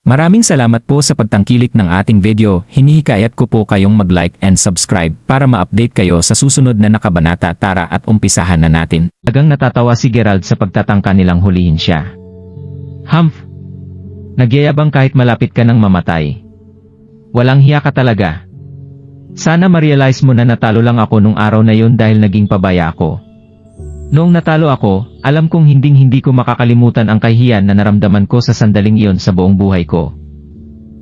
Maraming salamat po sa pagtangkilik ng ating video. Hinihikayat ko po kayong mag-like and subscribe para ma-update kayo sa susunod na nakabanata. Tara at umpisahan na natin. Talagang natatawa si Gerald sa pagtatangka nilang hulihin siya. Humph! Nagyayabang kahit malapit ka ng mamatay. Walang hiya ka talaga. Sana ma-realize mo na natalo lang ako nung araw na yun dahil naging pabaya ako. Noong natalo ako, alam kong hindi ko makakalimutan ang kahihiyan na naramdaman ko sa sandaling iyon sa buong buhay ko.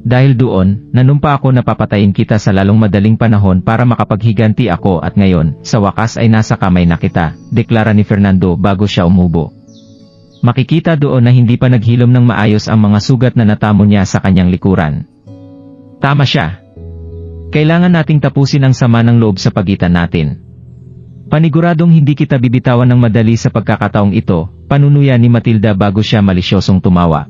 Dahil doon, nanumpa ako na papatayin kita sa lalong madaling panahon para makapaghiganti ako at ngayon, sa wakas ay nasa kamay na kita, deklara ni Fernando bago siya umubo. Makikita doon na hindi pa naghilom ng maayos ang mga sugat na natamo niya sa kanyang likuran. Tama siya. Kailangan nating tapusin ang sama ng loob sa pagitan natin. Paniguradong hindi kita bibitawan ng madali sa pagkakataong ito, panunuya ni Matilda bago siya malisyosong tumawa.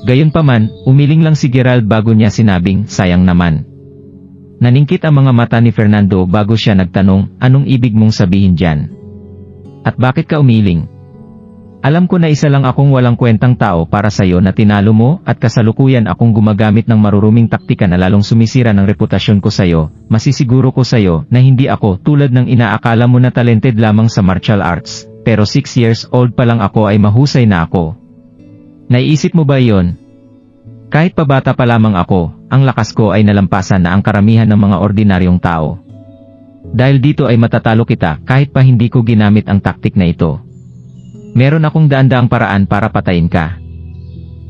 Gayunpaman, umiling lang si Gerald bago niya sinabing, sayang naman. Naningkit ang mga mata ni Fernando bago siya nagtanong, anong ibig mong sabihin dyan? At bakit ka umiling? Alam ko na isa lang akong walang kwentang tao para sa'yo na tinalo mo at kasalukuyan akong gumagamit ng maruruming taktika na lalong sumisira ng reputasyon ko sa'yo. Masisiguro ko sa'yo na hindi ako tulad ng inaakala mo na talented lamang sa martial arts, pero 6 years old pa lang ako ay mahusay na ako. Naiisip mo ba iyon? Kahit pabata pa lamang ako, ang lakas ko ay nalampasan na ang karamihan ng mga ordinaryong tao. Dahil dito ay matatalo kita kahit pa hindi ko ginamit ang taktik na ito. Meron akong daan-daang paraan para patayin ka.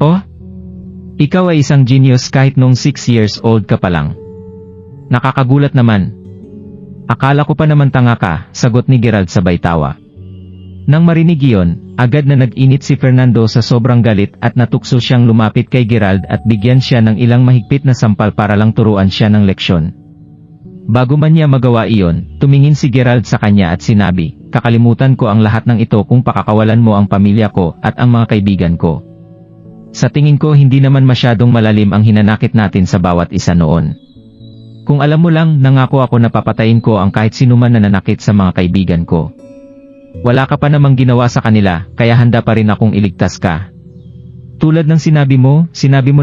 Oh? Ikaw ay isang genius kahit nung 6 years old ka pa lang. Nakakagulat naman. Akala ko pa naman tanga ka, sagot ni Gerald sabay tawa. Nang marinig iyon, agad na nag-init si Fernando sa sobrang galit at natukso siyang lumapit kay Gerald at bigyan siya ng ilang mahigpit na sampal para lang turuan siya ng leksyon. Bago man niya magawa iyon, tumingin si Gerald sa kanya at sinabi, kakalimutan ko ang lahat ng ito kung pakakawalan mo ang pamilya ko at ang mga kaibigan ko. Sa tingin ko hindi naman masyadong malalim ang hinanakit natin sa bawat isa noon. Kung alam mo lang, nangako ako na papatayin ko ang kahit sinuman na nanakit sa mga kaibigan ko. Wala ka pa namang ginawa sa kanila, kaya handa pa rin akong iligtas ka. Tulad ng sinabi mo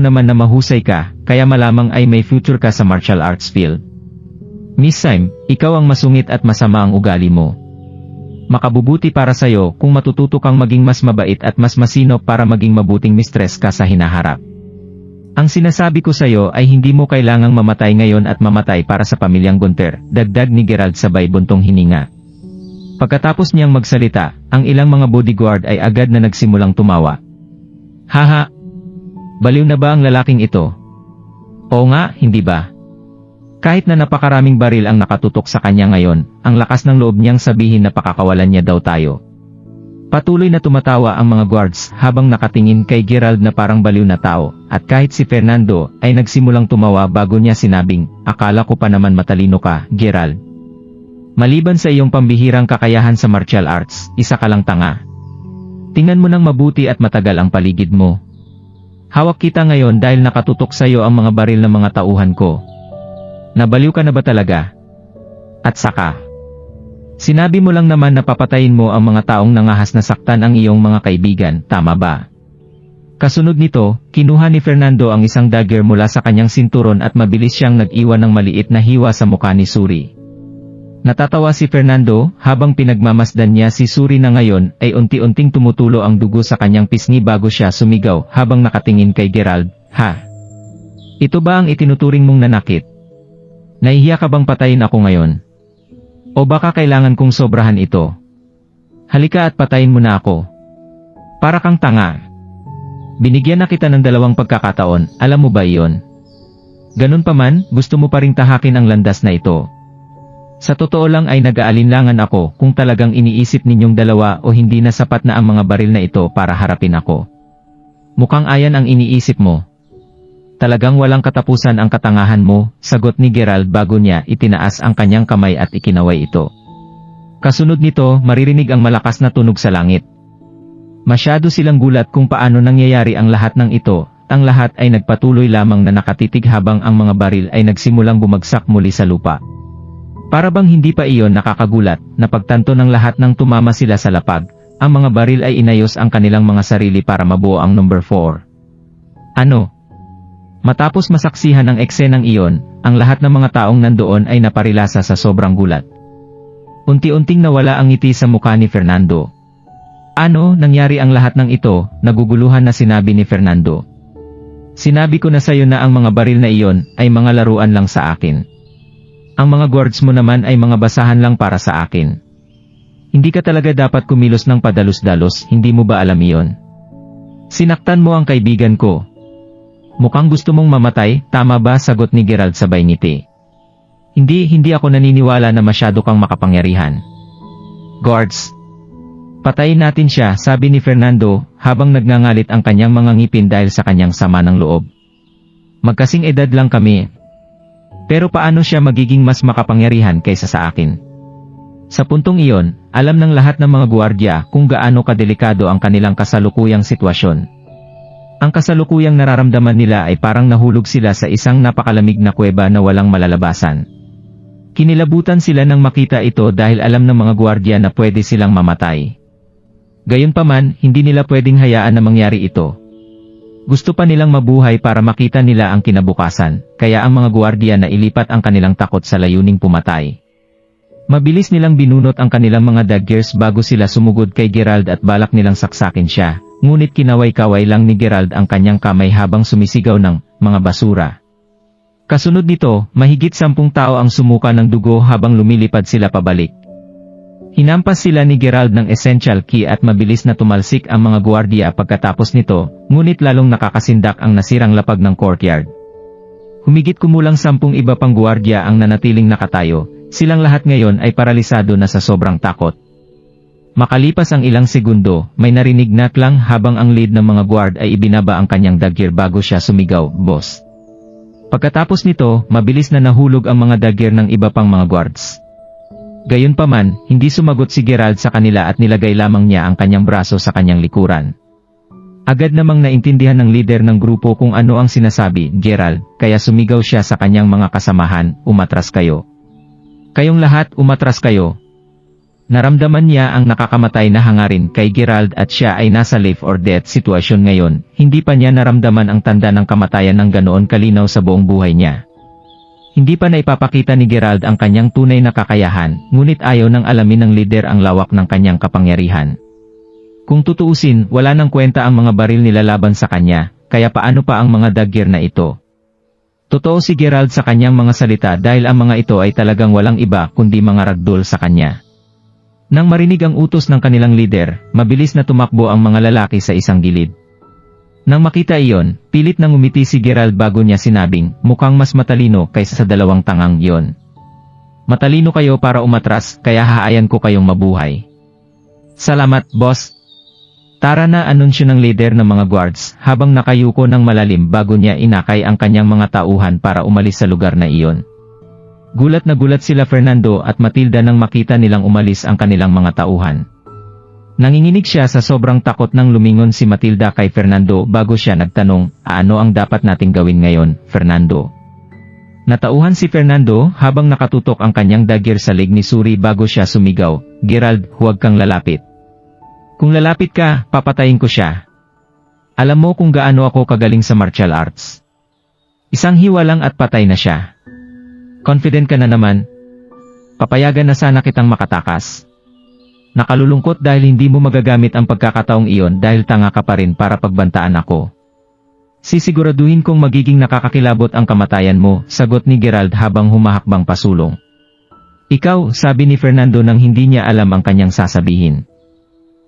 naman na mahusay ka, kaya malamang ay may future ka sa martial arts field. Miss Sime, ikaw ang masungit at masama ang ugali mo. Makabubuti para sa'yo kung matututo kang maging mas mabait at mas masinop para maging mabuting mistress ka sa hinaharap. Ang sinasabi ko sa'yo ay hindi mo kailangang mamatay ngayon at mamatay para sa pamilyang Gunter, dagdag ni Gerald sabay buntong hininga. Pagkatapos niyang magsalita, ang ilang mga bodyguard ay agad na nagsimulang tumawa. Haha! Baliw na ba ang lalaking ito? Oo nga, hindi ba? Kahit na napakaraming baril ang nakatutok sa kanya ngayon, ang lakas ng loob niyang sabihin na pakakawalan niya daw tayo. Patuloy na tumatawa ang mga guards habang nakatingin kay Gerald na parang baliw na tao, at kahit si Fernando ay nagsimulang tumawa bago niya sinabing, akala ko pa naman matalino ka, Gerald. Maliban sa iyong pambihirang kakayahan sa martial arts, isa ka lang tanga. Tingnan mo nang mabuti at matagal ang paligid mo. Hawak kita ngayon dahil nakatutok sa iyo ang mga baril ng mga tauhan ko. Nabaliw ka na ba talaga? At saka, sinabi mo lang naman na papatayin mo ang mga taong nangahas na saktan ang iyong mga kaibigan, tama ba? Kasunod nito, kinuha ni Fernando ang isang dagger mula sa kanyang sinturon at mabilis siyang nag-iwan ng maliit na hiwa sa mukha ni Suri. Natatawa si Fernando habang pinagmamasdan niya si Suri na ngayon ay unti-unting tumutulo ang dugo sa kanyang pisngi bago siya sumigaw habang nakatingin kay Gerald, ha? Ito ba ang itinuturing mong nanakit? Nahihiya ka bang patayin ako ngayon? O baka kailangan kong sobrahan ito? Halika at patayin mo na ako. Para kang tanga. Binigyan na kita ng 2 pagkakataon, alam mo ba iyon? Ganun pa man, gusto mo pa ring tahakin ang landas na ito. Sa totoo lang ay nag-aalinlangan ako kung talagang iniisip ninyong dalawa o hindi na sapat na ang mga baril na ito para harapin ako. Mukhang ayan ang iniisip mo. Talagang walang katapusan ang katangahan mo, sagot ni Gerald bago niya itinaas ang kanyang kamay at ikinaway ito. Kasunod nito, maririnig ang malakas na tunog sa langit. Masyado silang gulat kung paano nangyayari ang lahat ng ito, ang lahat ay nagpatuloy lamang na nakatitig habang ang mga baril ay nagsimulang bumagsak muli sa lupa. Para bang hindi pa iyon nakakagulat, na pagtanto ng lahat ng tumama sila sa lapag, ang mga baril ay inayos ang kanilang mga sarili para mabuo ang number 4. Ano? Matapos masaksihan ang eksenang iyon, ang lahat ng mga taong nandoon ay naparilasa sa sobrang gulat. Unti-unting nawala ang ngiti sa mukha ni Fernando. Ano, nangyari ang lahat ng ito, naguguluhan na sinabi ni Fernando. Sinabi ko na sayo na ang mga baril na iyon ay mga laruan lang sa akin. Ang mga guards mo naman ay mga basahan lang para sa akin. Hindi ka talaga dapat kumilos ng padalos-dalos, hindi mo ba alam iyon? Sinaktan mo ang kaibigan ko. Mukhang gusto mong mamatay, tama ba? Sagot ni Gerald sabay ngiti. Hindi ako naniniwala na masyado kang makapangyarihan. Guards! Patayin natin siya, sabi ni Fernando, habang nagngangalit ang kanyang mga ngipin dahil sa kanyang sama ng loob. Magkasing edad lang kami. Pero paano siya magiging mas makapangyarihan kaysa sa akin? Sa puntong iyon, alam ng lahat ng mga gwardiya kung gaano kadelikado ang kanilang kasalukuyang sitwasyon. Ang kasalukuyang nararamdaman nila ay parang nahulog sila sa isang napakalamig na kuweba na walang malalabasan. Kinilabutan sila nang makita ito dahil alam ng mga gwardiya na pwede silang mamatay. Gayunpaman, hindi nila pwedeng hayaan na mangyari ito. Gusto pa nilang mabuhay para makita nila ang kinabukasan, kaya ang mga gwardiya na ilipat ang kanilang takot sa layuning pumatay. Mabilis nilang binunot ang kanilang mga daggers bago sila sumugod kay Gerald at balak nilang saksakin siya, ngunit kinaway-kaway lang ni Gerald ang kanyang kamay habang sumisigaw ng mga basura. Kasunod nito, mahigit 10 tao ang sumuka ng dugo habang lumilipad sila pabalik. Hinampas sila ni Gerald ng essential key at mabilis na tumalsik ang mga gwardiya pagkatapos nito, ngunit lalong nakakasindak ang nasirang lapag ng courtyard. Humigit kumulang 10 iba pang gwardiya ang nanatiling nakatayo, silang lahat ngayon ay paralisado na sa sobrang takot. Makalipas ang ilang segundo, may narinig na klang habang ang lead ng mga guard ay ibinaba ang kanyang dagger bago siya sumigaw, "Boss!" Pagkatapos nito, mabilis na nahulog ang mga dagger ng iba pang mga guards. Gayunpaman, hindi sumagot si Gerald sa kanila at nilagay lamang niya ang kanyang braso sa kanyang likuran. Agad namang naintindihan ng leader ng grupo kung ano ang sinasabi, Gerald, kaya sumigaw siya sa kanyang mga kasamahan, "Umatras kayo. Kayong lahat, umatras kayo." Naramdaman niya ang nakakamatay na hangarin kay Gerald at siya ay nasa life or death sitwasyon ngayon, hindi pa niya naramdaman ang tanda ng kamatayan ng ganoon kalinaw sa buong buhay niya. Hindi pa naipapakita ni Gerald ang kanyang tunay na kakayahan, ngunit ayaw nang alamin ng leader ang lawak ng kanyang kapangyarihan. Kung tutuusin, wala nang kwenta ang mga baril nilalaban sa kanya, kaya paano pa ang mga dagger na ito? Totoo si Gerald sa kanyang mga salita dahil ang mga ito ay talagang walang iba kundi mga ragdoll sa kanya. Nang marinig ang utos ng kanilang leader, mabilis na tumakbo ang mga lalaki sa isang gilid. Nang makita iyon, pilit nang umiti si Gerald bago niya sinabing, "Mukhang mas matalino kaysa sa dalawang tangang iyon. Matalino kayo para umatras, kaya haayan ko kayong mabuhay." "Salamat, boss." Tara na, anunsyo ng leader ng mga guards, habang nakayuko ng malalim bago niya inakay ang kanyang mga tauhan para umalis sa lugar na iyon. Gulat na gulat sila Fernando at Matilda nang makita nilang umalis ang kanilang mga tauhan. Nanginginig siya sa sobrang takot nang lumingon si Matilda kay Fernando bago siya nagtanong, "Ano ang dapat nating gawin ngayon, Fernando?" Natauhan si Fernando habang nakatutok ang kanyang dagger sa leg ni Suri bago siya sumigaw, "Gerald, huwag kang lalapit. Kung lalapit ka, papatayin ko siya. Alam mo kung gaano ako kagaling sa martial arts. Isang hiwa lang at patay na siya. Confident ka na naman. Papayagan na sana kitang makatakas. Nakalulungkot dahil hindi mo magagamit ang pagkakataong iyon dahil tanga ka pa rin para pagbantaan ako. Sisiguraduhin kong magiging nakakakilabot ang kamatayan mo," sagot ni Gerald habang humahakbang pasulong. "Ikaw," sabi ni Fernando nang hindi niya alam ang kanyang sasabihin.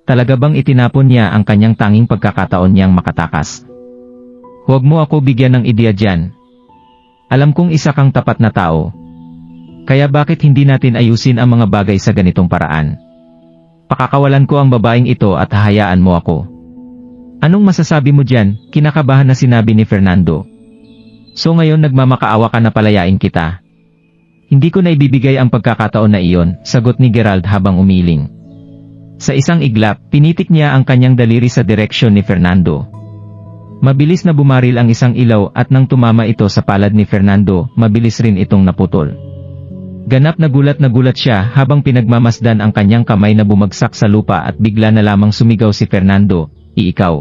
Talaga bang itinapon niya ang kanyang tanging pagkakataon niyang makatakas? "Huwag mo ako bigyan ng ideya dyan. Alam kong isa kang tapat na tao. Kaya bakit hindi natin ayusin ang mga bagay sa ganitong paraan? Pakakawalan ko ang babaeng ito at hahayaan mo ako." "Anong masasabi mo dyan?" kinakabahan na sinabi ni Fernando. "So ngayon nagmamakaawa ka na palayain kita?" "Hindi ko na ibibigay ang pagkakataon na iyon," sagot ni Gerald habang umiling. Sa isang iglap, pinitik niya ang kanyang daliri sa direksyon ni Fernando. Mabilis na bumaril ang isang ilaw at nang tumama ito sa palad ni Fernando, mabilis rin itong naputol. Ganap na gulat siya habang pinagmamasdan ang kanyang kamay na bumagsak sa lupa at bigla na lamang sumigaw si Fernando, "Ikaw?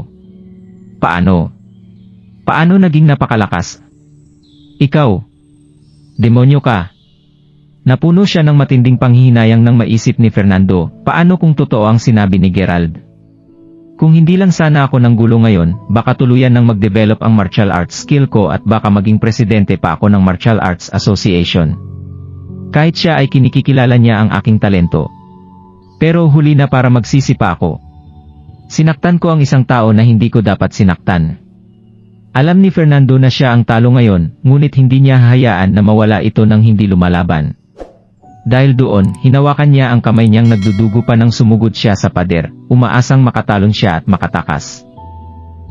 Paano? Paano naging napakalakas? Ikaw. Demonyo ka. Napuno siya ng matinding panghihinayang nang maisip ni Fernando, paano kung totoo ang sinabi ni Gerald? Kung hindi lang sana ako ng gulo ngayon, baka tuluyan nang mag-develop ang martial arts skill ko at baka maging presidente pa ako ng Martial Arts Association. Kahit siya ay kinikilala niya ang aking talento. Pero huli na para magsisi pa ako. Sinaktan ko ang isang tao na hindi ko dapat sinaktan. Alam ni Fernando na siya ang talo ngayon, ngunit hindi niya hahayaan na mawala ito nang hindi lumalaban. Dahil doon, hinawakan niya ang kamay niyang nagdudugo pa nang sumugod siya sa pader, umaasang makatalon siya at makatakas.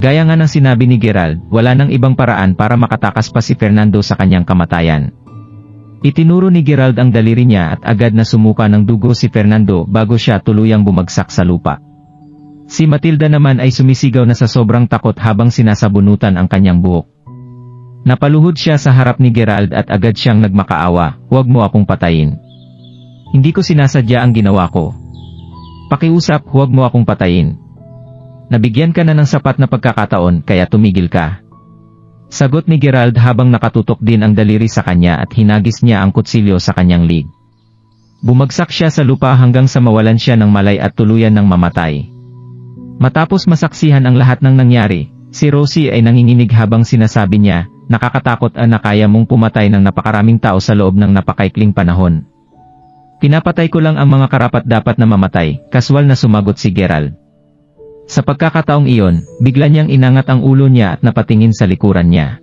Gaya nga ng sinabi ni Gerald, wala nang ibang paraan para makatakas pa si Fernando sa kanyang kamatayan. Itinuro ni Gerald ang daliri niya at agad na sumuka ng dugo si Fernando bago siya tuluyang bumagsak sa lupa. Si Matilda naman ay sumisigaw na sa sobrang takot habang sinasabunutan ang kanyang buhok. Napaluhod siya sa harap ni Gerald at agad siyang nagmakaawa, "Huwag mo akong patayin. Hindi ko sinasadya ang ginawa ko. Pakiusap, huwag mo akong patayin. Nabigyan ka na ng sapat na pagkakataon kaya tumigil ka." Sagot ni Gerald habang nakatutok din ang daliri sa kanya at hinagis niya ang kutsilyo sa kanyang lig. Bumagsak siya sa lupa hanggang sa mawalan siya ng malay at tuluyan ng mamatay. Matapos masaksihan ang lahat ng nangyari, si Rosie ay nanginginig habang sinasabi niya, "Nakakatakot na kaya mong pumatay ng napakaraming tao sa loob ng napakaikling panahon." "Pinapatay ko lang ang mga karapat-dapat na mamatay," kaswal na sumagot si Gerald. Sa pagkakataong iyon, bigla niyang inangat ang ulo niya at napatingin sa likuran niya.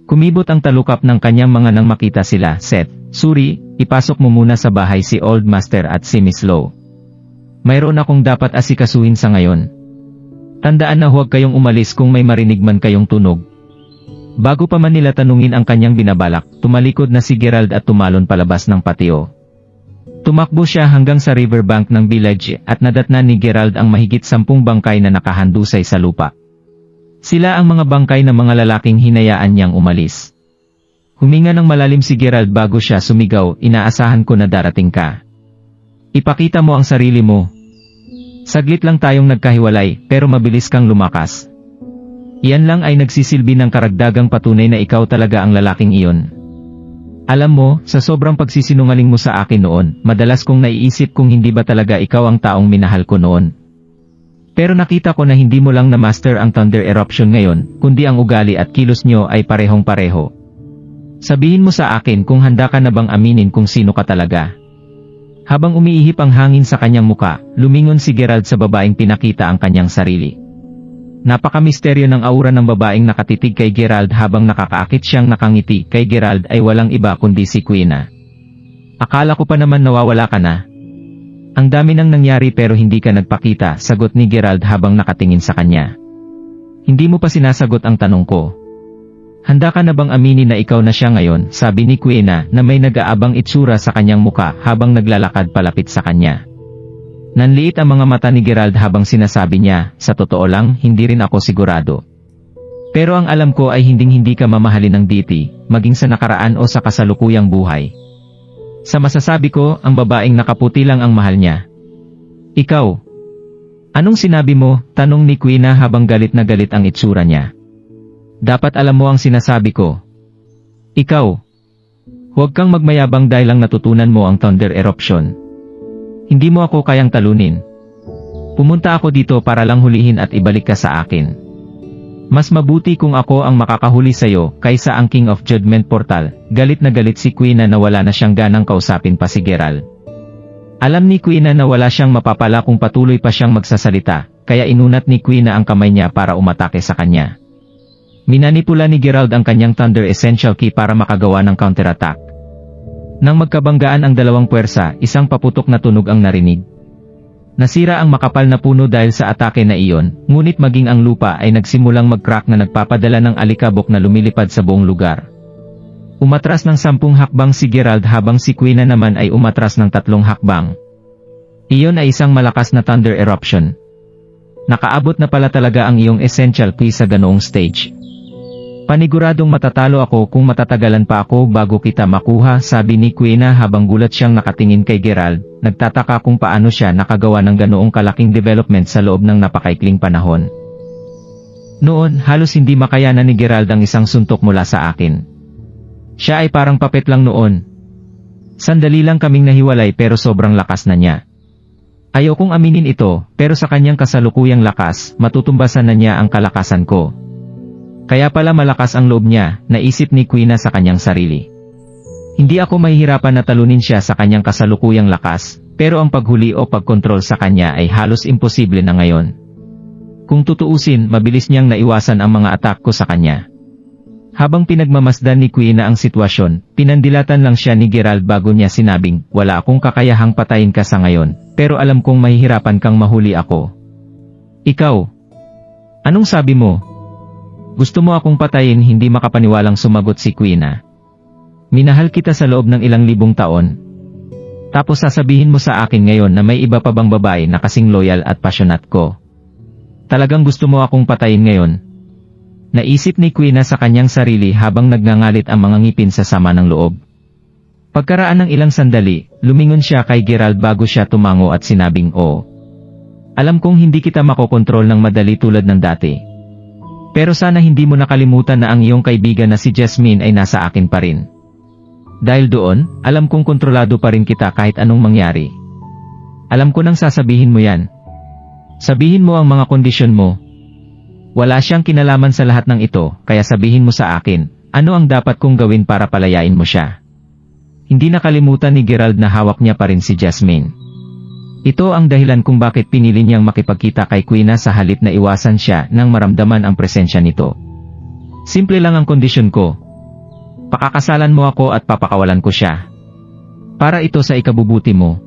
Kumibot ang talukap ng kanyang mga nang makita sila, "Seth, Suri, ipasok mo muna sa bahay si Old Master at si Miss Lowe. Mayroon akong dapat asikasuhin sa ngayon. Tandaan na huwag kayong umalis kung may marinig man kayong tunog." Bago pa man nila tanungin ang kanyang binabalak, tumalikod na si Gerald at tumalon palabas ng patio. Tumakbo siya hanggang sa riverbank ng village at nadatnan ni Gerald ang mahigit 10 bangkay na nakahandusay sa lupa. Sila ang mga bangkay ng mga lalaking hinayaan niyang umalis. Huminga ng malalim si Gerald bago siya sumigaw, "Inaasahan ko na darating ka. Ipakita mo ang sarili mo. Saglit lang tayong nagkahiwalay, pero mabilis kang lumakas. Iyan lang ay nagsisilbi ng karagdagang patunay na ikaw talaga ang lalaking iyon. Alam mo, sa sobrang pagsisinungaling mo sa akin noon, madalas kong naiisip kung hindi ba talaga ikaw ang taong minahal ko noon. Pero nakita ko na hindi mo lang na-master ang Thunder Eruption ngayon, kundi ang ugali at kilos nyo ay parehong-pareho. Sabihin mo sa akin kung handa ka na bang aminin kung sino ka talaga." Habang umiihip ang hangin sa kanyang muka, lumingon si Gerald sa babaeng pinakita ang kanyang sarili. Napaka-misteryo ng aura ng babaeng nakatitig kay Gerald habang nakakaakit siyang nakangiti kay Gerald ay walang iba kundi si Quina. "Akala ko pa naman nawawala ka na. Ang dami nang nangyari pero hindi ka nagpakita," sagot ni Gerald habang nakatingin sa kanya. "Hindi mo pa sinasagot ang tanong ko. Handa ka na bang aminin na ikaw na siya ngayon?" sabi ni Quina na may nag-aabang itsura sa kanyang muka habang naglalakad palapit sa kanya. Nanliit ang mga mata ni Gerald habang sinasabi niya, "Sa totoo lang, hindi rin ako sigurado. Pero ang alam ko ay hinding-hindi ka mamahalin ng Diti, maging sa nakaraan o sa kasalukuyang buhay. Sa masasabi ko, ang babaeng nakaputi lang ang mahal niya. Ikaw. Anong sinabi mo?" tanong ni Quina habang galit na galit ang itsura niya. "Dapat alam mo ang sinasabi ko. Ikaw. Huwag kang magmayabang dahil lang natutunan mo ang Thunder Eruption. Hindi mo ako kayang talunin. Pumunta ako dito para lang hulihin at ibalik ka sa akin. Mas mabuti kung ako ang makakahuli sa'yo kaysa ang King of Judgment Portal." Galit na galit si Quina na wala na siyang ganang kausapin pa si Gerald. Alam ni Quina na wala siyang mapapala kung patuloy pa siyang magsasalita, kaya inunat ni Quina ang kamay niya para umatake sa kanya. Minanipula ni Gerald ang kanyang Thunder Essential Key para makagawa ng counterattack. Nang magkabanggaan ang dalawang puwersa, isang paputok na tunog ang narinig. Nasira ang makapal na puno dahil sa atake na iyon, ngunit maging ang lupa ay nagsimulang mag-crack na nagpapadala ng alikabok na lumilipad sa buong lugar. Umatras ng 10 hakbang si Gerald habang si Quina naman ay umatras ng 3 hakbang. Iyon ay isang malakas na Thunder Eruption. Nakaabot na pala talaga ang iyong Essential Key sa ganoong stage. "Paniguradong matatalo ako kung matatagalan pa ako bago kita makuha," sabi ni Quina habang gulat siyang nakatingin kay Gerald, nagtataka kung paano siya nakagawa ng ganoong kalaking development sa loob ng napakaikling panahon. Noon, halos hindi makayanan ni Gerald ang isang suntok mula sa akin. Siya ay parang papet lang noon. Sandali lang kaming nahiwalay pero sobrang lakas na niya. Ayokong aminin ito, pero sa kanyang kasalukuyang lakas, matutumbasan na niya ang kalakasan ko. Kaya pala malakas ang loob niya, naisip ni Quina sa kanyang sarili. Hindi ako mahihirapan na talunin siya sa kanyang kasalukuyang lakas, pero ang paghuli o pagkontrol sa kanya ay halos imposible na ngayon. Kung tutuusin, mabilis niyang naiwasan ang mga atak ko sa kanya. Habang pinagmamasdan ni Quina ang sitwasyon, pinandilatan lang siya ni Gerald bago niya sinabing, wala akong kakayahang patayin ka sa ngayon, pero alam kong mahihirapan kang mahuli ako. Ikaw? Anong sabi mo? Gusto mo akong patayin? Hindi makapaniwalang sumagot si Quina. Minahal kita sa loob ng ilang libong taon. Tapos sasabihin mo sa akin ngayon na may iba pa bang babae na kasing loyal at passionate ko? Talagang gusto mo akong patayin ngayon? Naisip ni Quina sa kanyang sarili habang nagngangalit ang mga ngipin sa sama ng loob. Pagkaraan ng ilang sandali, lumingon siya kay Gerald bago siya tumango at sinabing, "Oo. Alam kong hindi kita makokontrol ng madali tulad ng dati. Pero sana hindi mo nakalimutan na ang iyong kaibigan na si Jasmine ay nasa akin pa rin. Dahil doon, alam kong kontrolado pa rin kita kahit anong mangyari. Alam ko nang sasabihin mo yan. Sabihin mo ang mga kondisyon mo. Wala siyang kinalaman sa lahat ng ito, kaya sabihin mo sa akin, ano ang dapat kong gawin para palayain mo siya." Hindi nakalimutan ni Gerald na hawak niya pa rin si Jasmine. Ito ang dahilan kung bakit pinili niyang makipagkita kay Quina sa halip na iwasan siya nang maramdaman ang presensya nito. Simple lang ang kondisyon ko. Pakakasalan mo ako at papakawalan ko siya. Para ito sa ikabubuti mo.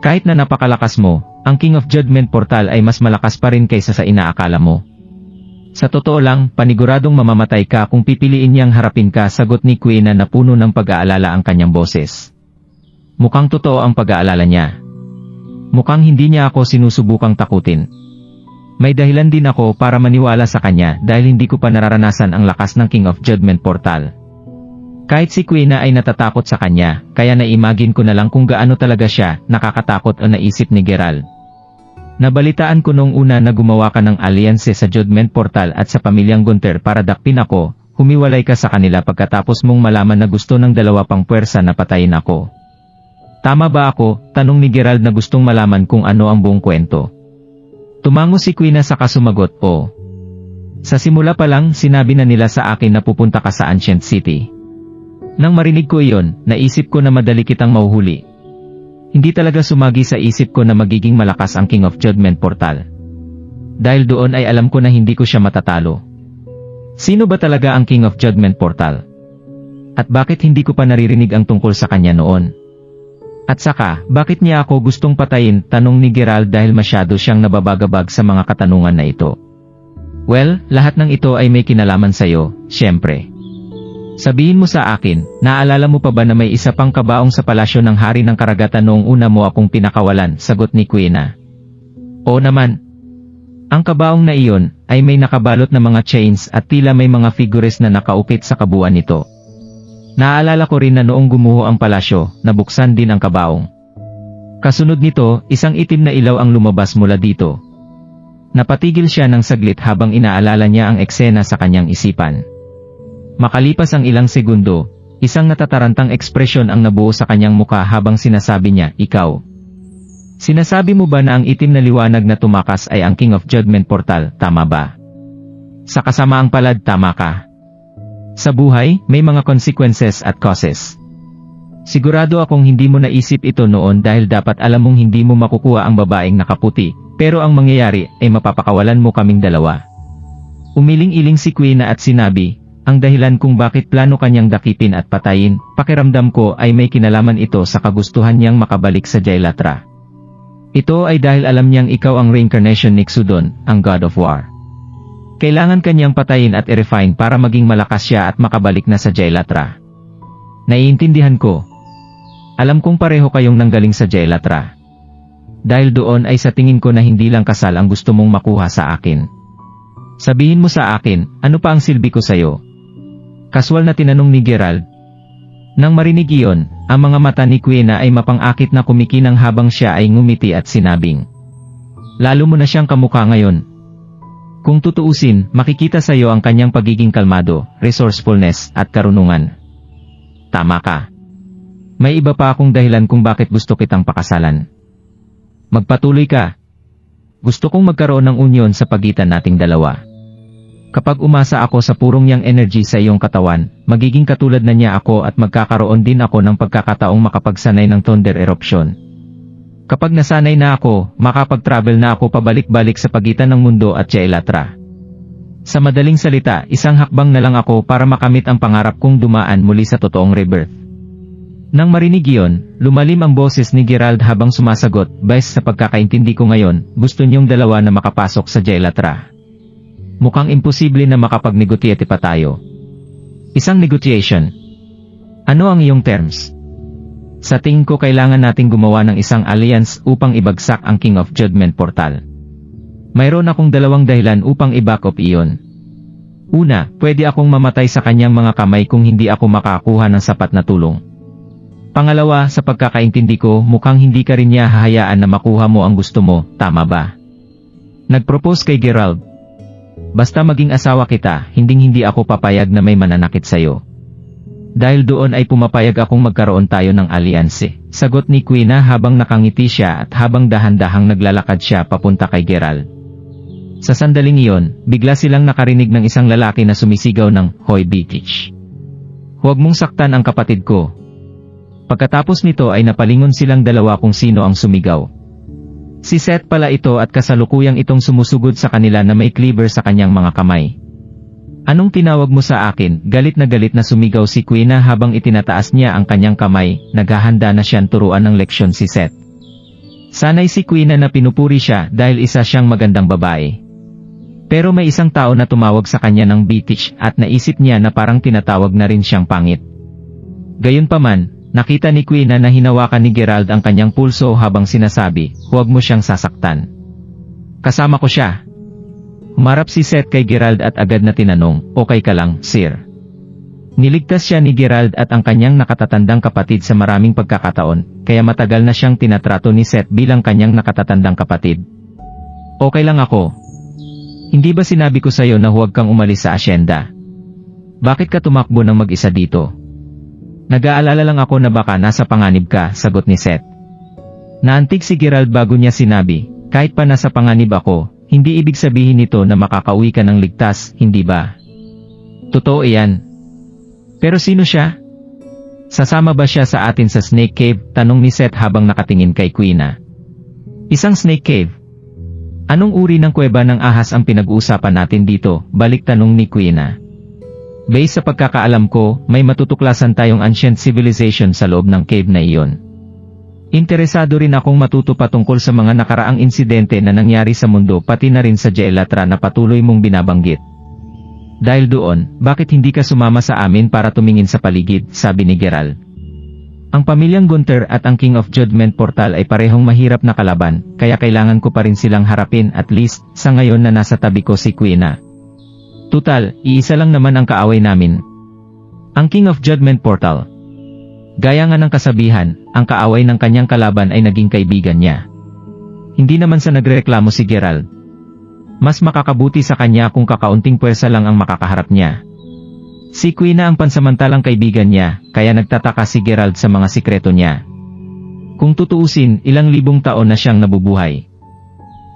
Kahit na napakalakas mo, ang King of Judgment Portal ay mas malakas pa rin kaysa sa inaakala mo. Sa totoo lang, paniguradong mamamatay ka kung pipiliin niyang harapin ka, sagot ni Quina na puno ng pag-aalala ang kanyang boses. Mukhang totoo ang pag-aalala niya. Mukhang hindi niya ako sinusubukang takutin. May dahilan din ako para maniwala sa kanya dahil hindi ko pa nararanasan ang lakas ng King of Judgment Portal. Kahit si Quina ay natatakot sa kanya, kaya naimagine ko na lang kung gaano talaga siya nakakatakot o naisip ni Gerald. Nabalitaan ko noong una na gumawa ka ng alyanse sa Judgment Portal at sa pamilyang Gunter para dakpin ako, humiwalay ka sa kanila pagkatapos mong malaman na gusto ng dalawa pang puwersa na patayin ako. Tama ba ako? Tanong ni Gerald na gustong malaman kung ano ang buong kwento. Tumango si Quina saka sumagot, "Oo. Sa simula pa lang, sinabi na nila sa akin na pupunta ka sa Ancient City." Nang marinig ko iyon, naisip ko na madali kitang mahuhuli. Hindi talaga sumagi sa isip ko na magiging malakas ang King of Judgment Portal. Dahil doon ay alam ko na hindi ko siya matatalo. Sino ba talaga ang King of Judgment Portal? At bakit hindi ko pa naririnig ang tungkol sa kanya noon? At saka, bakit niya ako gustong patayin? Tanong ni Gerald dahil masyado siyang nababagabag sa mga katanungan na ito. Well, lahat ng ito ay may kinalaman sa'yo, syempre. Sabihin mo sa akin, naalala mo pa ba na may isa pang kabaong sa palasyo ng Hari ng Karagatan noong una mo akong pinakawalan? Sagot ni Quina. Oo naman. Ang kabaong na iyon, ay may nakabalot na mga chains at tila may mga figures na nakaukit sa kabuuan nito. Naalala ko rin na noong gumuho ang palasyo, nabuksan din ang kabaong. Kasunod nito, isang itim na ilaw ang lumabas mula dito. Napatigil siya ng saglit habang inaalala niya ang eksena sa kanyang isipan. Makalipas ang ilang segundo, isang natatarantang ekspresyon ang nabuo sa kanyang muka habang sinasabi niya, "Ikaw. Sinasabi mo ba na ang itim na liwanag na tumakas ay ang King of Judgment Portal, tama ba? Sa kasamaang palad, tama ka. Sa buhay, may mga consequences at causes. Sigurado akong hindi mo naisip ito noon dahil dapat alam mong hindi mo makukuha ang babaeng nakaputi, pero ang mangyayari ay mapapakawalan mo kaming dalawa." Umiling-iling si Quina at sinabi, "Ang dahilan kung bakit plano kanyang dakipin at patayin, pakiramdam ko ay may kinalaman ito sa kagustuhan niyang makabalik sa Jailatra. Ito ay dahil alam niyang ikaw ang reincarnation ni Xudon, ang God of War. Kailangan kanyang patayin at i-refine para maging malakas siya at makabalik na sa Jailatra. Naiintindihan ko. Alam kong pareho kayong nanggaling sa Jailatra. Dahil doon ay sa tingin ko na hindi lang kasal ang gusto mong makuha sa akin. Sabihin mo sa akin, ano pa ang silbi ko sa'yo?" Kaswal na tinanong ni Gerald. Nang marinig iyon, ang mga mata ni Quina ay mapang-akit na kumikinang habang siya ay ngumiti at sinabing, "Lalo mo na siyang kamukha ngayon. Kung tutuusin, makikita sa iyo ang kanyang pagiging kalmado, resourcefulness, at karunungan. Tama ka. May iba pa akong dahilan kung bakit gusto kitang pakasalan. Magpatuloy ka. Gusto kong magkaroon ng union sa pagitan nating dalawa. Kapag umasa ako sa purong yang energy sa iyong katawan, magiging katulad na niya ako at magkakaroon din ako ng pagkakataong makapagsanay ng thunder eruption. Kapag nasanay na ako, makapag-travel na ako pabalik-balik sa pagitan ng mundo at Jailatra. Sa madaling salita, isang hakbang na lang ako para makamit ang pangarap kong dumaan muli sa totoong rebirth. Nang marinig iyon, lumalim ang boses ni Gerald habang sumasagot, "Base sa pagkakaintindi ko ngayon, gusto niyong dalawa na makapasok sa Jailatra. Mukhang imposible na makapag-negotiate pa tayo." Isang negotiation. Ano ang iyong terms? Sa tingin ko kailangan nating gumawa ng isang alliance upang ibagsak ang King of Judgment Portal. Mayroon akong dalawang dahilan upang i-back up iyon. Una, pwede akong mamatay sa kanyang mga kamay kung hindi ako makakuha ng sapat na tulong. Pangalawa, sa pagkakaintindi ko, mukhang hindi ka rin niya hahayaan na makuha mo ang gusto mo, tama ba? Nag-propose kay Gerald. Basta maging asawa kita, hinding-hindi ako papayag na may mananakit sa'yo. Dahil doon ay pumapayag akong magkaroon tayo ng alyanse. Sagot ni Quina habang nakangiti siya at habang dahan-dahang naglalakad siya papunta kay Gerald. Sa sandaling iyon, bigla silang nakarinig ng isang lalaki na sumisigaw ng, "Hoy bitch! Huwag mong saktan ang kapatid ko." Pagkatapos nito ay napalingon silang dalawa kung sino ang sumigaw. Si Seth pala ito at kasalukuyang itong sumusugod sa kanila na may cleaver sa kanyang mga kamay. "Anong tinawag mo sa akin?" Galit na sumigaw si Quina habang itinataas niya ang kanyang kamay, naghahanda na siyang turuan ng leksyon si Seth. Sanay si Quina na pinupuri siya dahil isa siyang magandang babae. Pero may isang tao na tumawag sa kanya ng bitch at naisip niya na parang tinatawag na rin siyang pangit. Gayunpaman, nakita ni Quina na hinawakan ni Gerald ang kanyang pulso habang sinasabi, "Huwag mo siyang sasaktan. Kasama ko siya." Humarap si Seth kay Gerald at agad na tinanong, "Okay ka lang, sir?" Niligtas siya ni Gerald at ang kanyang nakatatandang kapatid sa maraming pagkakataon, kaya matagal na siyang tinatrato ni Seth bilang kanyang nakatatandang kapatid. "Okay lang ako. Hindi ba sinabi ko sa'yo na huwag kang umalis sa asyenda? Bakit ka tumakbo ng mag-isa dito?" "Nag-aalala lang ako na baka nasa panganib ka," sagot ni Seth. Naantig si Gerald bago niya sinabi, "Kahit pa nasa panganib ako, hindi ibig sabihin nito na makakauwi ka ng ligtas, hindi ba?" "Totoo iyan." "Pero sino siya? Sasama ba siya sa atin sa Snake Cave?" tanong ni Seth habang nakatingin kay Quina. "Isang Snake Cave? Anong uri ng kuweba ng ahas ang pinag-uusapan natin dito?" balik tanong ni Quina. "Base sa pagkakaalam ko, may matutuklasan tayong ancient civilization sa loob ng cave na iyon. Interesado rin akong matuto patungkol sa mga nakaraang insidente na nangyari sa mundo pati na rin sa Jailatra na patuloy mong binabanggit. Dahil doon, bakit hindi ka sumama sa amin para tumingin sa paligid?" sabi ni Gerald. "Ang pamilyang Gunther at ang King of Judgment Portal ay parehong mahirap na kalaban, kaya kailangan ko pa rin silang harapin at least, sa ngayon na nasa tabi ko si Quina. Tutal, iisa lang naman ang kaaway namin. Ang King of Judgment Portal. Gaya nga ng kasabihan, ang kaaway ng kanyang kalaban ay naging kaibigan niya." Hindi naman sa nagreklamo si Gerald. Mas makakabuti sa kanya kung kakaunting pwersa lang ang makakaharap niya. Si Quina ang pansamantalang kaibigan niya, kaya nagtataka si Gerald sa mga sikreto niya. Kung tutuusin, ilang libong taon na siyang nabubuhay.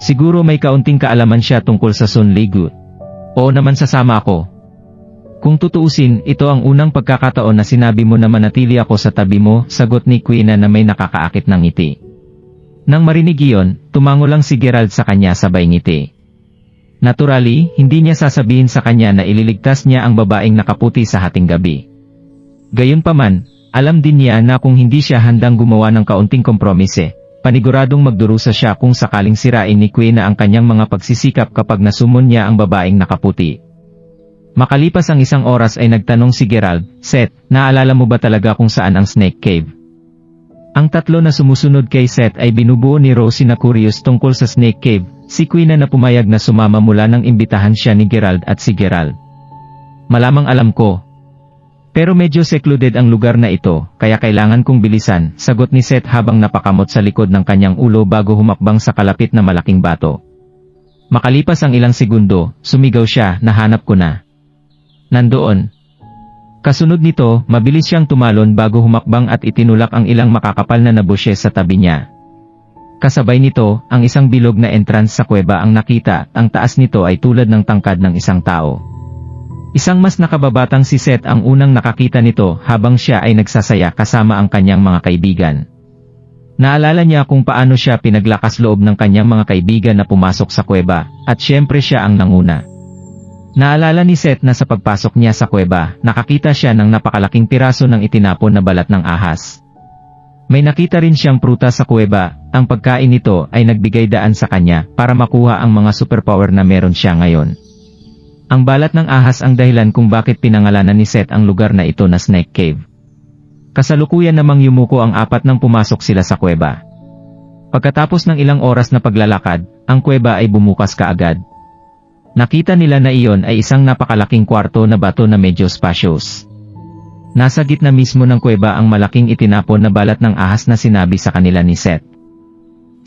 Siguro may kaunting kaalaman siya tungkol sa Sun Ligu. "Oo naman, sasama ako." "Kung tutuusin, ito ang unang pagkakataon na sinabi mo na manatili ako sa tabi mo," sagot ni Quina na may nakakaakit ng ngiti. Nang marinig iyon, tumango lang si Gerald sa kanya sabay ngiti. Naturally, hindi niya sasabihin sa kanya na ililigtas niya ang babaeng nakaputi sa hating gabi. Gayunpaman, alam din niya na kung hindi siya handang gumawa ng kaunting kompromise, paniguradong magdurusa siya kung sakaling sirain ni Quina ang kanyang mga pagsisikap kapag nasumon niya ang babaeng nakaputi. Makalipas ang isang oras ay nagtanong si Gerald, "Seth, naalala mo ba talaga kung saan ang Snake Cave?" Ang tatlo na sumusunod kay Seth ay binubuo ni Rosie na curious tungkol sa Snake Cave, si Quina na pumayag na sumama mula nang imbitahan siya ni Gerald at si Gerald. "Malamang alam ko. Pero medyo secluded ang lugar na ito, kaya kailangan kong bilisan," sagot ni Seth habang napakamot sa likod ng kanyang ulo bago humakbang sa kalapit na malaking bato. Makalipas ang ilang segundo, sumigaw siya, nahanap ko na. Nandoon. Kasunod nito, mabilis siyang tumalon bago humakbang at itinulak ang ilang makakapal na nabushe sa tabi niya. Kasabay nito, ang isang bilog na entrance sa kuweba ang nakita, ang taas nito ay tulad ng tangkad ng isang tao. Isang mas nakababatang si Seth ang unang nakakita nito habang siya ay nagsasaya kasama ang kanyang mga kaibigan. Naalala niya kung paano siya pinaglakas loob ng kanyang mga kaibigan na pumasok sa kuweba, at syempre siya ang nanguna. Naalala ni Seth na sa pagpasok niya sa kuweba, nakakita siya ng napakalaking piraso ng itinapon na balat ng ahas. May nakita rin siyang prutas sa kuweba, ang pagkain nito ay nagbigay daan sa kanya para makuha ang mga superpower na meron siya ngayon. Ang balat ng ahas ang dahilan kung bakit pinangalanan ni Seth ang lugar na ito na Snake Cave. Kasalukuyan namang yumuko ang apat nang pumasok sila sa kuweba. Pagkatapos ng ilang oras na paglalakad, ang kuweba ay bumukas kaagad. Nakita nila na iyon ay isang napakalaking kwarto na bato na medyo spacious. Nasa gitna mismo ng kuweba ang malaking itinapon na balat ng ahas na sinabi sa kanila ni Seth.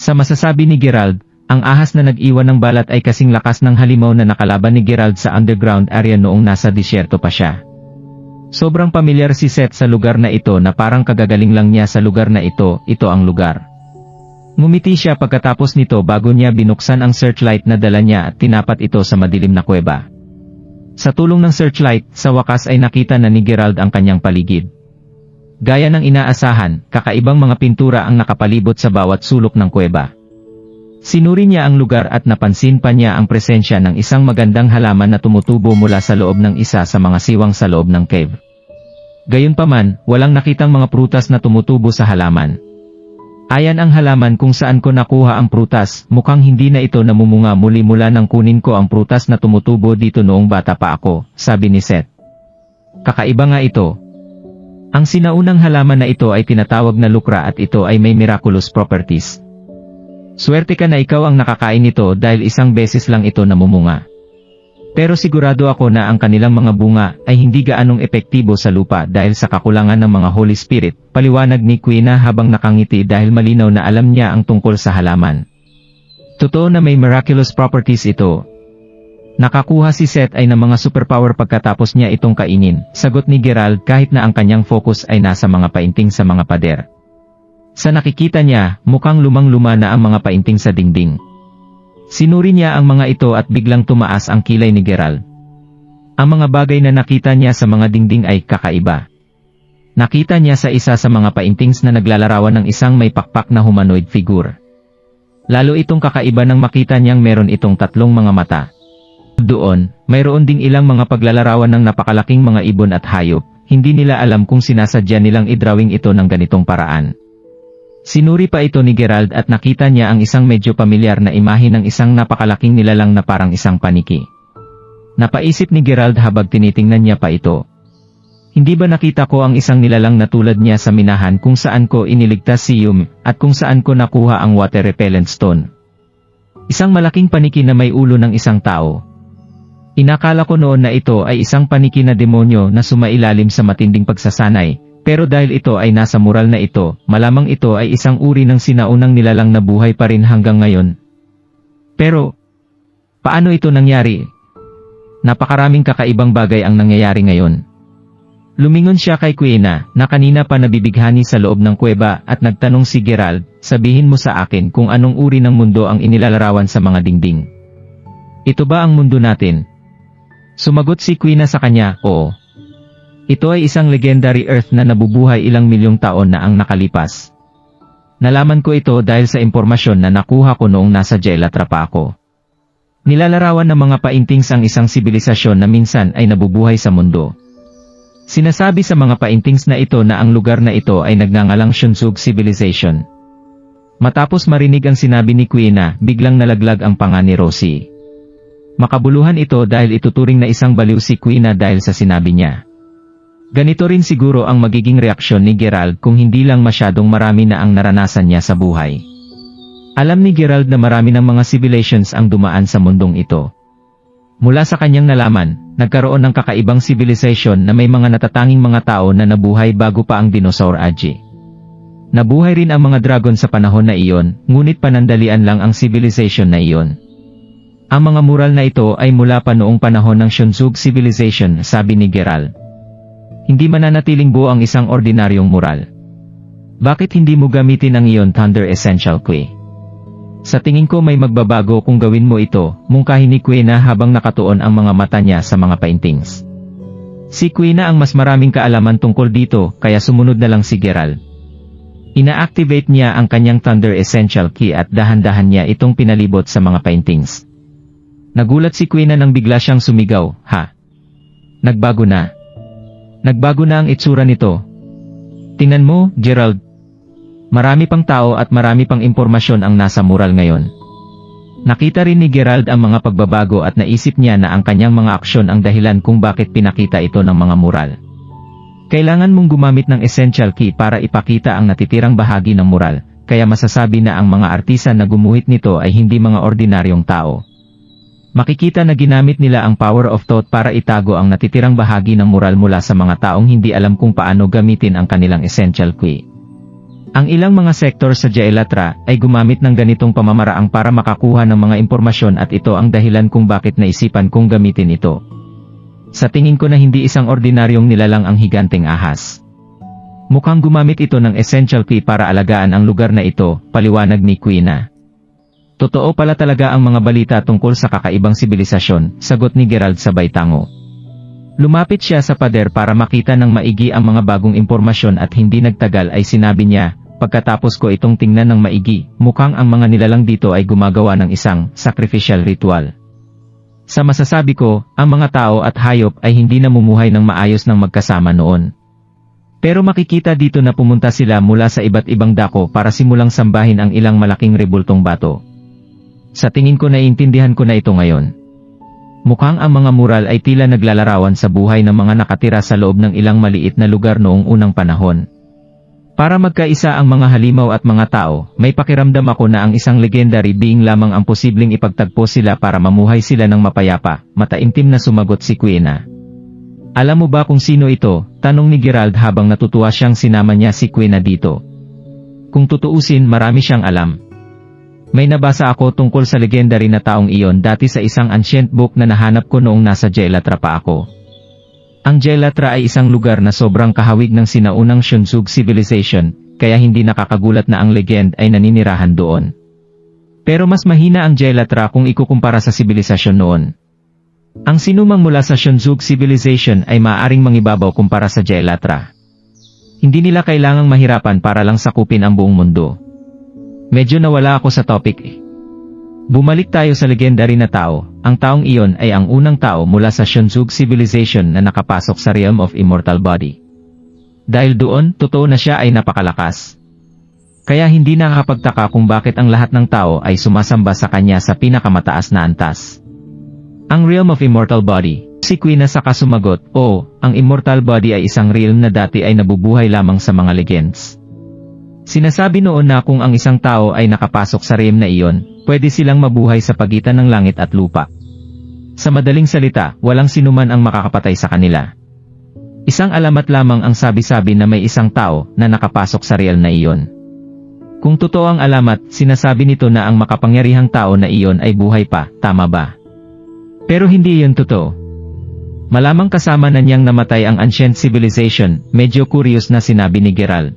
Sa masasabi ni Gerald, ang ahas na nag-iwan ng balat ay kasing lakas ng halimaw na nakalaban ni Gerald sa underground area noong nasa disyerto pa siya. Sobrang pamilyar si Seth sa lugar na ito na parang kagagaling lang niya sa lugar na ito ang lugar. Ngumiti siya pagkatapos nito bago niya binuksan ang searchlight na dala niya at tinapat ito sa madilim na kuweba. Sa tulong ng searchlight, sa wakas ay nakita na ni Gerald ang kanyang paligid. Gaya ng inaasahan, kakaibang mga pintura ang nakapalibot sa bawat sulok ng kuweba. Sinuri niya ang lugar at napansin pa niya ang presensya ng isang magandang halaman na tumutubo mula sa loob ng isa sa mga siwang sa loob ng cave. Gayunpaman, walang nakitang mga prutas na tumutubo sa halaman. Ayan ang halaman kung saan ko nakuha ang prutas, mukhang hindi na ito namumunga muli mula nang kunin ko ang prutas na tumutubo dito noong bata pa ako, sabi ni Seth. Kakaiba nga ito. Ang sinaunang halaman na ito ay tinatawag na lukra at ito ay may miraculous properties. Swerte ka na ikaw ang nakakain nito dahil isang beses lang ito namumunga. Pero sigurado ako na ang kanilang mga bunga ay hindi gaanong epektibo sa lupa dahil sa kakulangan ng mga Holy Spirit, paliwanag ni Quina habang nakangiti dahil malinaw na alam niya ang tungkol sa halaman. Totoo na may miraculous properties ito. Nakakuha si Seth ay ng mga superpower pagkatapos niya itong kainin, sagot ni Gerald kahit na ang kanyang focus ay nasa mga painting sa mga pader. Sa nakikita niya, mukhang lumang-luma na ang mga painting sa dingding. Sinuri niya ang mga ito at biglang tumaas ang kilay ni Gerald. Ang mga bagay na nakita niya sa mga dingding ay kakaiba. Nakita niya sa isa sa mga paintings na naglalarawan ng isang may pakpak na humanoid figure. Lalo itong kakaiba nang makita niyang meron itong tatlong mga mata. Doon, mayroon ding ilang mga paglalarawan ng napakalaking mga ibon at hayop. Hindi nila alam kung sinasadya nilang idrawing ito ng ganitong paraan. Sinuri pa ito ni Gerald at nakita niya ang isang medyo pamilyar na imahe ng isang napakalaking nilalang na parang isang paniki. Napaisip ni Gerald habang tinitingnan niya pa ito. Hindi ba nakita ko ang isang nilalang na tulad niya sa minahan kung saan ko iniligtas si Yumi at kung saan ko nakuha ang water repellent stone? Isang malaking paniki na may ulo ng isang tao. Inakala ko noon na ito ay isang paniki na demonyo na sumailalim sa matinding pagsasanay. Pero dahil ito ay nasa mural na ito, malamang ito ay isang uri ng sinaunang nilalang na buhay pa rin hanggang ngayon. Pero, paano ito nangyari? Napakaraming kakaibang bagay ang nangyayari ngayon. Lumingon siya kay Quina, na kanina pa nabibighani sa loob ng kuweba at nagtanong si Gerald, sabihin mo sa akin kung anong uri ng mundo ang inilalarawan sa mga dingding. Ito ba ang mundo natin? Sumagot si Quina sa kanya, oo. Ito ay isang legendary Earth na nabubuhay ilang milyong taon na ang nakalipas. Nalaman ko ito dahil sa impormasyon na nakuha ko noong nasa Jelatra pa ako. Nilalarawan ng mga paintings ang isang sibilisasyon na minsan ay nabubuhay sa mundo. Sinasabi sa mga paintings na ito na ang lugar na ito ay nagngangalang Shunsug Civilization. Matapos marinig ang sinabi ni Quina, biglang nalaglag ang panga ni Rosie. Makabuluhan ito dahil ituturing na isang baliw si Quina dahil sa sinabi niya. Ganito rin siguro ang magiging reaksyon ni Gerald kung hindi lang masyadong marami na ang naranasan niya sa buhay. Alam ni Gerald na marami ng mga civilizations ang dumaan sa mundong ito. Mula sa kanyang nalaman, nagkaroon ng kakaibang civilization na may mga natatanging mga tao na nabuhay bago pa ang dinosaur age. Nabuhay rin ang mga dragon sa panahon na iyon, ngunit panandalian lang ang civilization na iyon. Ang mga mural na ito ay mula pa noong panahon ng Shunzug Civilization, sabi ni Gerald. Hindi mananatiling buo ang isang ordinaryong mural. Bakit hindi mo gamitin ang iyon Thunder Essential Key? Sa tingin ko may magbabago kung gawin mo ito, mungkahi ni Kuina habang nakatuon ang mga mata niya sa mga paintings. Si Kuina ang mas maraming kaalaman tungkol dito, kaya sumunod na lang si Gerald. Ina-activate niya ang kanyang Thunder Essential Key at dahan-dahan niya itong pinalibot sa mga paintings. Nagulat si Kuina nang bigla siyang sumigaw, "Ha? Nagbago na. Nagbago na ang itsura nito. Tingnan mo, Gerald. Marami pang tao at marami pang impormasyon ang nasa mural ngayon." Nakita rin ni Gerald ang mga pagbabago at naisip niya na ang kanyang mga aksyon ang dahilan kung bakit pinakita ito ng mga mural. Kailangan mong gumamit ng Essential Key para ipakita ang natitirang bahagi ng mural, kaya masasabi na ang mga artisan na gumuhit nito ay hindi mga ordinaryong tao. Makikita na ginamit nila ang power of thought para itago ang natitirang bahagi ng mural mula sa mga taong hindi alam kung paano gamitin ang kanilang Essential Key. Ang ilang mga sektor sa Jailatra ay gumamit ng ganitong pamamaraang para makakuha ng mga impormasyon at ito ang dahilan kung bakit naisipan kong gamitin ito. Sa tingin ko na hindi isang ordinaryong nilalang ang higanteng ahas. Mukhang gumamit ito ng Essential Key para alagaan ang lugar na ito, paliwanag ni Kuina. Totoo pala talaga ang mga balita tungkol sa kakaibang sibilisasyon, sagot ni Gerald sabay tango. Lumapit siya sa pader para makita ng maigi ang mga bagong impormasyon at hindi nagtagal ay sinabi niya, "Pagkatapos ko itong tingnan ng maigi, mukhang ang mga nilalang dito ay gumagawa ng isang sacrificial ritual. Sa masasabi ko, ang mga tao at hayop ay hindi namumuhay ng maayos ng magkasama noon. Pero makikita dito na pumunta sila mula sa iba't ibang dako para simulang sambahin ang ilang malaking rebultong bato. Sa tingin ko naiintindihan ko na ito ngayon. Mukhang ang mga mural ay tila naglalarawan sa buhay ng mga nakatira sa loob ng ilang maliit na lugar noong unang panahon. Para magkaisa ang mga halimaw at mga tao, may pakiramdam ako na ang isang legendary being lamang ang posibleng ipagtagpo sila para mamuhay sila ng mapayapa," mataimtim na sumagot si Kuina. "Alam mo ba kung sino ito?" tanong ni Gerald habang natutuwa siyang sinama niya si Kuina dito. Kung tutuusin, marami siyang alam. May nabasa ako tungkol sa legendary na taong iyon dati sa isang ancient book na nahanap ko noong nasa Jailatra pa ako. Ang Jailatra ay isang lugar na sobrang kahawig ng sinaunang Shunzug Civilization, kaya hindi nakakagulat na ang legend ay naninirahan doon. Pero mas mahina ang Jailatra kung ikukumpara sa sibilisasyon noon. Ang sinumang mula sa Shunzug Civilization ay maaaring mangibabaw kumpara sa Jailatra. Hindi nila kailangang mahirapan para lang sakupin ang buong mundo. Medyo nawala ako sa topic eh. Bumalik tayo sa legendary na tao. Ang taong iyon ay ang unang tao mula sa Shunzug Civilization na nakapasok sa Realm of Immortal Body. Dahil doon, totoo na siya ay napakalakas. Kaya hindi nakakapagtaka kung bakit ang lahat ng tao ay sumasamba sa kanya sa pinakamataas na antas. Ang Realm of Immortal Body. Si Kuina saka sumagot, "Oo, ang Immortal Body ay isang realm na dati ay nabubuhay lamang sa mga legends. Sinasabi noon na kung ang isang tao ay nakapasok sa realm na iyon, pwede silang mabuhay sa pagitan ng langit at lupa. Sa madaling salita, walang sinuman ang makakapatay sa kanila. Isang alamat lamang ang sabi-sabi na may isang tao na nakapasok sa realm na iyon. Kung totoo ang alamat, sinasabi nito na ang makapangyarihang tao na iyon ay buhay pa, tama ba? Pero hindi iyon totoo. Malamang kasama na niyang namatay ang ancient civilization," medyo curious na sinabi ni Gerald.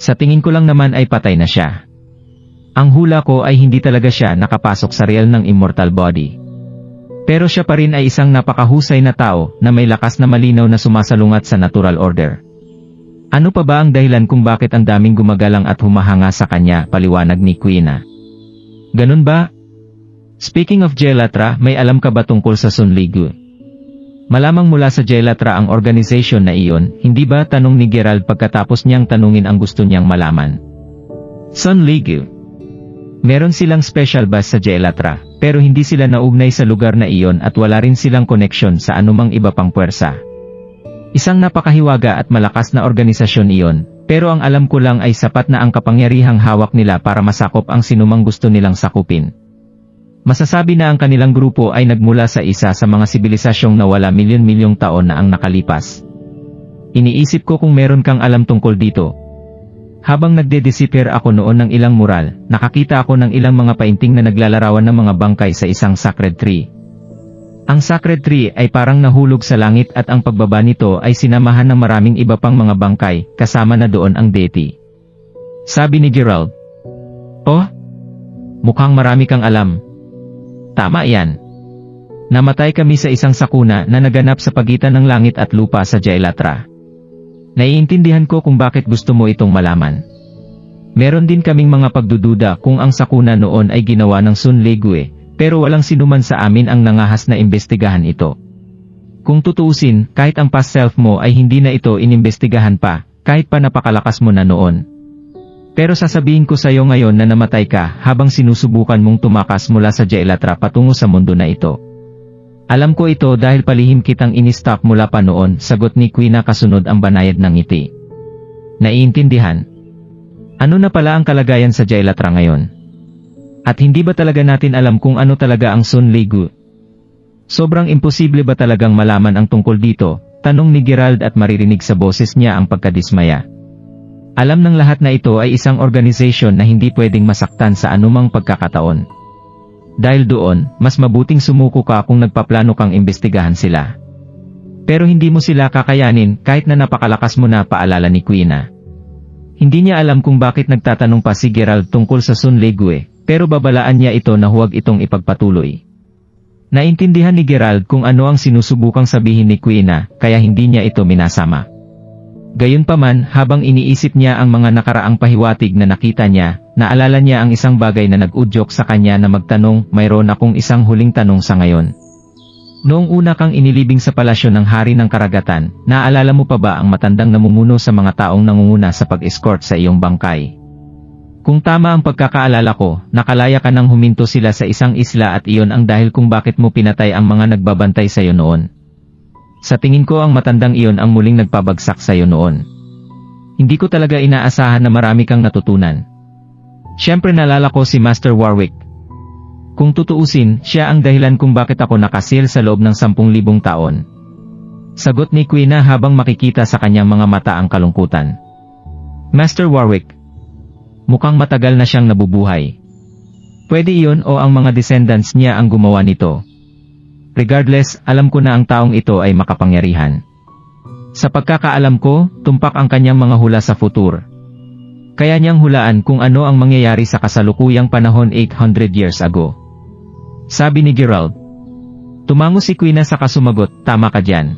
"Sa tingin ko lang naman ay patay na siya. Ang hula ko ay hindi talaga siya nakapasok sa realm ng Immortal Body. Pero siya pa rin ay isang napakahusay na tao na may lakas na malinaw na sumasalungat sa natural order. Ano pa ba ang dahilan kung bakit ang daming gumagalang at humahanga sa kanya?" paliwanag ni Kuina. "Ganun ba? Speaking of Jailatra, may alam ka ba tungkol sa Sunligu? Malamang mula sa Jailatra ang organization na iyon, hindi ba?" tanong ni Gerald pagkatapos niyang tanungin ang gusto niyang malaman. Sunligu. Meron silang special base sa Jailatra, pero hindi sila naugnay sa lugar na iyon at wala rin silang koneksyon sa anumang iba pang puwersa. Isang napakahiwaga at malakas na organisasyon iyon, pero ang alam ko lang ay sapat na ang kapangyarihang hawak nila para masakop ang sinumang gusto nilang sakupin. Masasabi na ang kanilang grupo ay nagmula sa isa sa mga sibilisasyong nawala milyon-milyong taon na ang nakalipas. Iniisip ko kung meron kang alam tungkol dito. Habang nagde-decipher ako noon ng ilang mural, nakakita ako ng ilang mga painting na naglalarawan ng mga bangkay sa isang sacred tree. Ang sacred tree ay parang nahulog sa langit at ang pagbaba nito ay sinamahan ng maraming iba pang mga bangkay, kasama na doon ang deity. Sabi ni Gerald. Oh? Mukhang marami kang alam. Tama yan. Namatay kami sa isang sakuna na naganap sa pagitan ng langit at lupa sa Jailatra. Naiintindihan ko kung bakit gusto mo itong malaman. Meron din kaming mga pagdududa kung ang sakuna noon ay ginawa ng Sun Legue, pero walang sinuman sa amin ang nangahas na imbestigahan ito. Kung tutuusin, kahit ang past self mo ay hindi na ito inimbestigahan pa, kahit pa napakalakas mo na noon. Pero sasabihin ko sa iyo ngayon na namatay ka habang sinusubukan mong tumakas mula sa Jailatra patungo sa mundo na ito. Alam ko ito dahil palihim kitang in-stalk mula pa noon, sagot ni Quina kasunod ang banayad ng ngiti. Naiintindihan. Ano na pala ang kalagayan sa Jailatra ngayon? At hindi ba talaga natin alam kung ano talaga ang Sun Legue? Sobrang imposible ba talagang malaman ang tungkol dito? Tanong ni Gerald at maririnig sa boses niya ang pagkadismaya. Alam ng lahat na ito ay isang organization na hindi pwedeng masaktan sa anumang pagkakataon. Dahil doon, mas mabuting sumuko ka kung nagpaplano kang imbestigahan sila. Pero hindi mo sila kakayanin kahit na napakalakas mo na, paalala ni Quina. Hindi niya alam kung bakit nagtatanong pa si Gerald tungkol sa Sun Legue, pero babalaan niya ito na huwag itong ipagpatuloy. Naintindihan ni Gerald kung ano ang sinusubukang sabihin ni Quina, kaya hindi niya ito minasama. Gayunpaman, habang iniisip niya ang mga nakaraang pahiwatig na nakita niya, naalala niya ang isang bagay na nag-udyok sa kanya na magtanong, mayroon akong isang huling tanong sa ngayon. Noong una kang inilibing sa palasyo ng Hari ng Karagatan, naalala mo pa ba ang matandang namumuno sa mga taong nangunguna sa pag-escort sa iyong bangkay? Kung tama ang pagkakaalala ko, nakalaya ka nang huminto sila sa isang isla at iyon ang dahil kung bakit mo pinatay ang mga nagbabantay sa iyo noon. Sa tingin ko ang matandang iyon ang muling nagpabagsak sa iyo noon. Hindi ko talaga inaasahan na marami kang natutunan. Siyempre nalala ko si Master Warwick. Kung tutuusin, siya ang dahilan kung bakit ako nakasil sa loob ng 10,000 taon. Sagot ni Quina habang makikita sa kanyang mga mata ang kalungkutan. Master Warwick. Mukhang matagal na siyang nabubuhay. Pwede iyon o ang mga descendants niya ang gumawa nito. Regardless, alam ko na ang taong ito ay makapangyarihan. Sa pagkakaalam ko, tumpak ang kanyang mga hula sa futur. Kaya niyang hulaan kung ano ang mangyayari sa kasalukuyang panahon 800 years ago. Sabi ni Gerald. Tumango si Quina sa kasumagot, tama ka dyan.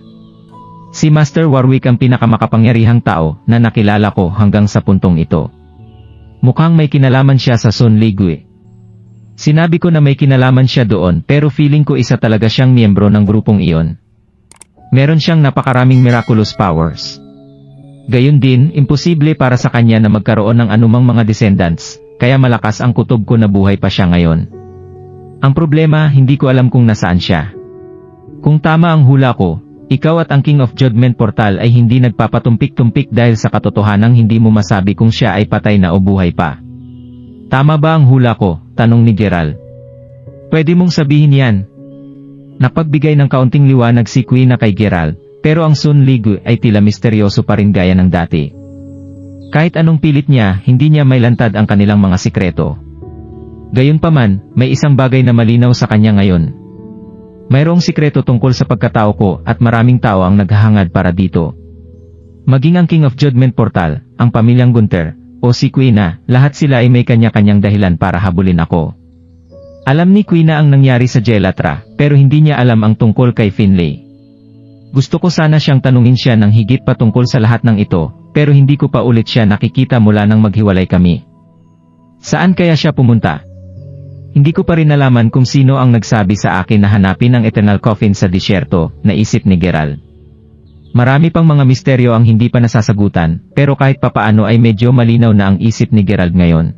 Si Master Warwick ang pinakamakapangyarihang tao na nakilala ko hanggang sa puntong ito. Mukhang may kinalaman siya sa Sun Legue. Sinabi ko na may kinalaman siya doon pero feeling ko isa talaga siyang miyembro ng grupong iyon. Meron siyang napakaraming miraculous powers. Gayun din, imposible para sa kanya na magkaroon ng anumang mga descendants, kaya malakas ang kutob ko na buhay pa siya ngayon. Ang problema, hindi ko alam kung nasaan siya. Kung tama ang hula ko, ikaw at ang King of Judgment Portal ay hindi nagpapatumpik-tumpik dahil sa katotohanang hindi mo masabi kung siya ay patay na o buhay pa. Tama ba ang hula ko? Tanong ni Gerald. Pwede mong sabihin yan. Napagbigay ng kaunting liwanag si Quina kay Gerald, pero ang Sun Legue ay tila misteryoso pa rin gaya ng dati. Kahit anong pilit niya, hindi niya mailantad ang kanilang mga sikreto. Gayunpaman, may isang bagay na malinaw sa kanya ngayon. Mayroong sikreto tungkol sa pagkatao ko at maraming tao ang naghahangad para dito. Maging ang King of Judgment Portal, ang pamilyang Gunther, o si Quina, lahat sila ay may kanya-kanyang dahilan para habulin ako. Alam ni Quina ang nangyari sa Jailatra, pero hindi niya alam ang tungkol kay Finlay. Gusto ko sana siyang tanungin siya ng higit pa tungkol sa lahat ng ito, pero hindi ko pa ulit siya nakikita mula nang maghiwalay kami. Saan kaya siya pumunta? Hindi ko pa rin nalaman kung sino ang nagsabi sa akin na hanapin ang Eternal Coffin sa disyerto, naisip ni Gerald. Marami pang mga misteryo ang hindi pa nasasagutan, pero kahit papaano ay medyo malinaw na ang isip ni Gerald ngayon.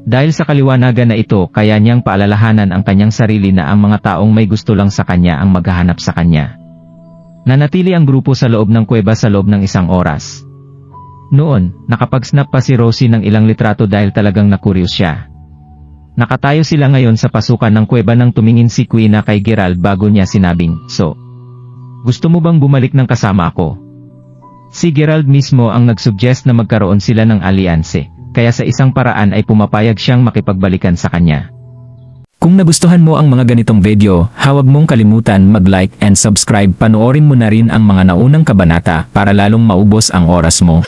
Dahil sa kaliwanagan na ito, kaya niyang paalalahanan ang kanyang sarili na ang mga taong may gusto lang sa kanya ang maghahanap sa kanya. Nanatili ang grupo sa loob ng kuweba sa loob ng 1 oras. Noon, nakapag-snap pa si Rosie ng ilang litrato dahil talagang nakuryos siya. Nakatayo sila ngayon sa pasukan ng kuweba nang tumingin si Quina kay Gerald bago niya sinabing, "So, gusto mo bang bumalik ng kasama ako?" Si Gerald mismo ang nagsuggest na magkaroon sila ng alyanse, kaya sa isang paraan ay pumapayag siyang makipagbalikan sa kanya. Kung nagustuhan mo ang mga ganitong video, huwag mong kalimutan mag-like and subscribe. Panoorin mo na rin ang mga naunang kabanata para lalong maubos ang oras mo.